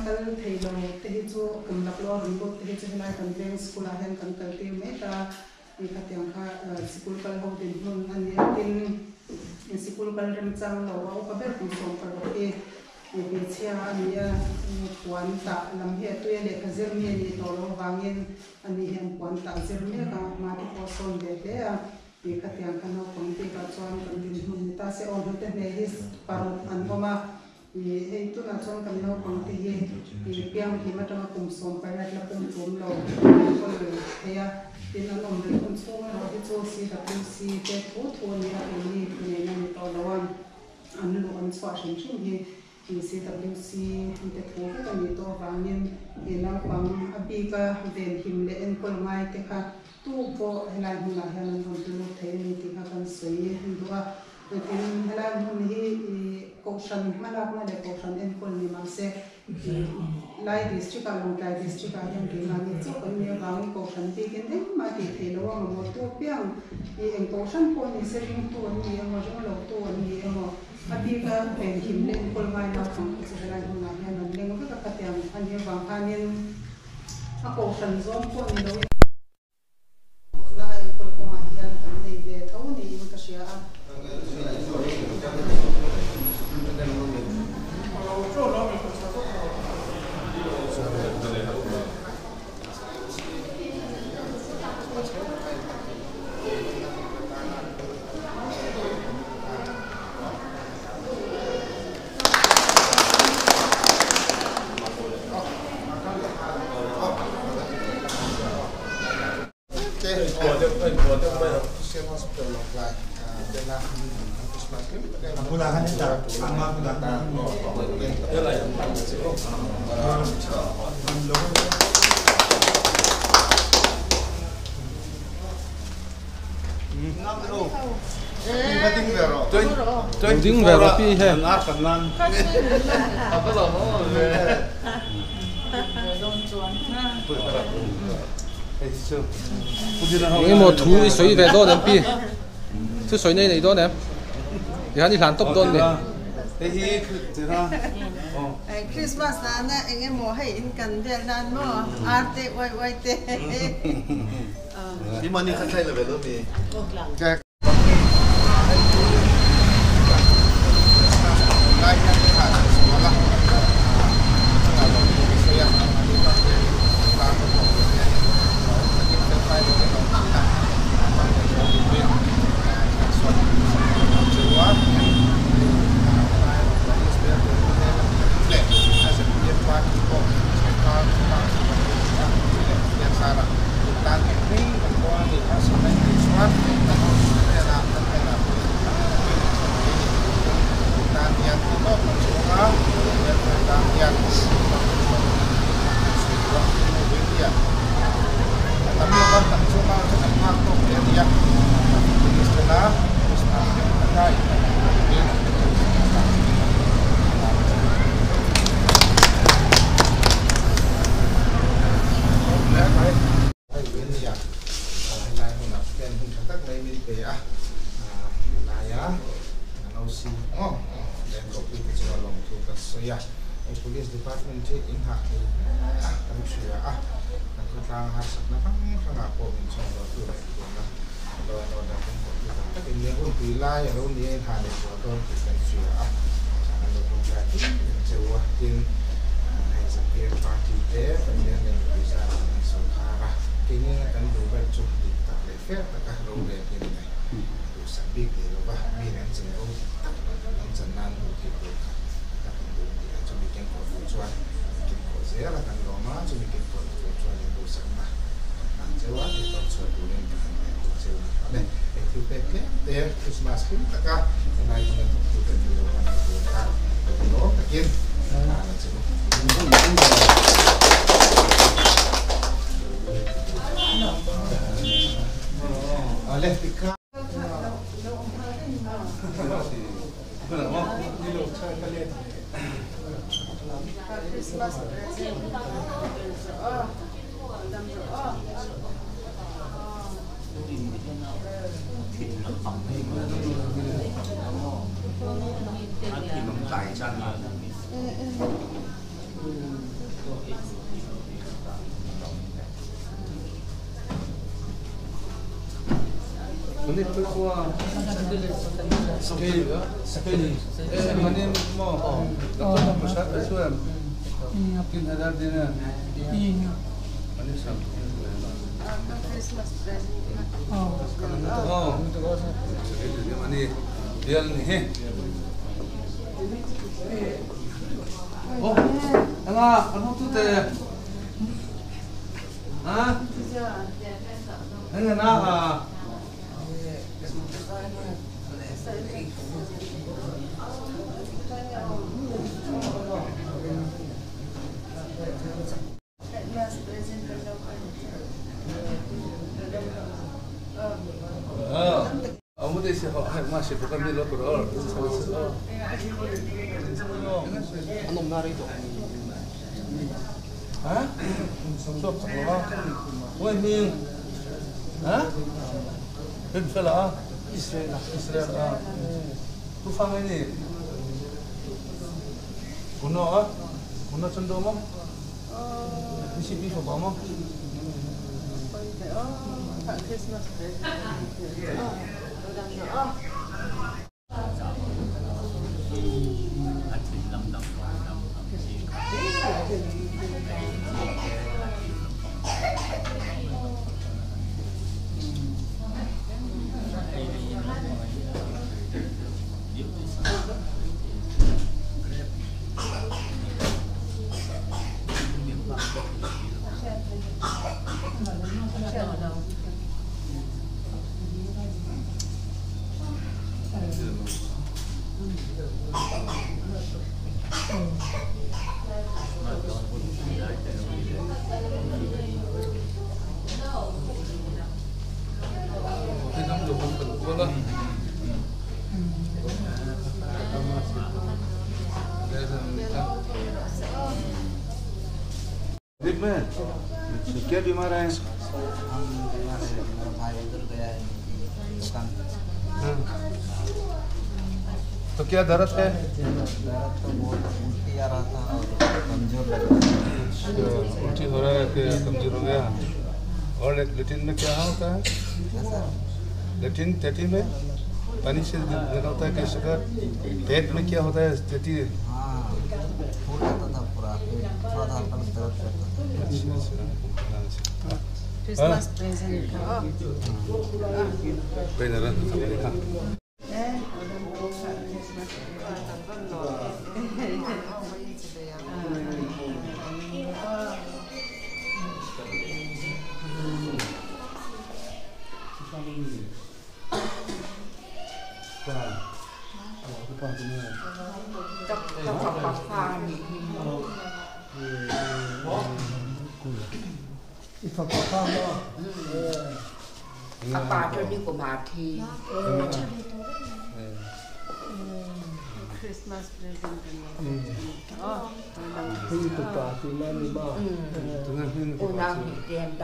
kal thei lo te hi chu kum lak lo rum bot te hi chu helai kan veng school a hen kan kal ti me ta ni kha tiang kha school kal ho din hun ani tin school kal rem chang lo wa ka ber kum som kal ro e be chia ani a puan ta lam he tu le ka zer mi ni to lo wangin ani hen puan ta zer me ka ma ti ko son de te a ni kha tiang kha no kom ti ka chuan kan din hun ta se on te ne his parot an oma e tu na chon kan no kom ti he ni piang ki ma ta kum som pa la la kum chum lo ko le he ya tin an om le kum chum lo ti chu si da kum si te thu thu ni a ni ni na ni to lo an lu an chwa shin shin hi CWC te thu ka ni to wangin ina pang abika ven him le en kol ngai te kha tu po helai huna han an tu the ni ti kha kan sei duwa tin helai hun hi caution mala na le caution en kol ni ma se lai district a long lai district a yan ki ma ni chu kan ni wang caution ti ken de ma ti the lo wa mo tu piang en caution po ni se ring tu ni mo jo lo tu ni mo abika ven him le en kol ngai na chang se helai huna han an leng ka ka tiang an ye wang hanin a caution zone po ni lo Ding vero pi he. Cái một thú suy về đó nè pi. Thứ suy này đó nè. Thì hắn đi làm tốc đôn nè. Christmas na anh em mua hay in cần tiền nan mua arte quay te. Đi mà đi khăn say là về luôn đi. Police department in ha kan shuya kan ko tang har sak na phang po min chong do tu lai ko na do no da kan ko ta ke ni ho pi la ya ro ni ha le ko do kan shuya kan do ko ga ti che wa tin hai sa ke party te kan ni ne ko sa so khara ke ni kan do ba chu ti ta le fe ta ka ro le ke ni do sa bi ke ro ba mi ran chen ro an chan nan ho ki ko chuan ko zia la kan roma chu mi ke ko chuan do sama an chewa ti to chuan du len kan ne ko chewa ale e tu pe ke te Christmas kim ta ka nai ko to tu te du wan ko ta do ka kin ala chewa ale pika Christmas present. Thì nó tài chân mà Mani kuwa sekali. Mani mo. Dapat pusat kesuam. Mungkin ada dina. Mani sam. Christmas present. Oh. Sekali mani dia ni. Oh, enggak, kamu tuh teh. Hah? Enggak nah. Kamu deh sih, masih bukan di lokal. Anong narito? Ha? Sumsop sa mga. Uy, Ming. Ha? Pinfala ah. Israel ah. Tufang ini. Kuno ah. Kuno sundo mo? Isipi ko ba mo? Christmas present. में क्या बीमार है? हम बीमार है, मेरा भाई उधर गया है दुकान। तो क्या दर्द है? दर्द तो बहुत उल्टी आ रहा था और कमजोर लग रहा था। उल्टी हो रहा है कि कमजोर हो गया? और लेटिन में क्या होता है? लेटिन में पानी से निकलता है कैसे कर? पेट में क्या होता है स्थिति? हाँ, फूल आता था पूरा, थोड़ा था हल्का दर्द करता था। Christmas present. Beneran sama mereka. Apa tu di kumati? Christmas present. Oh, Unang higyan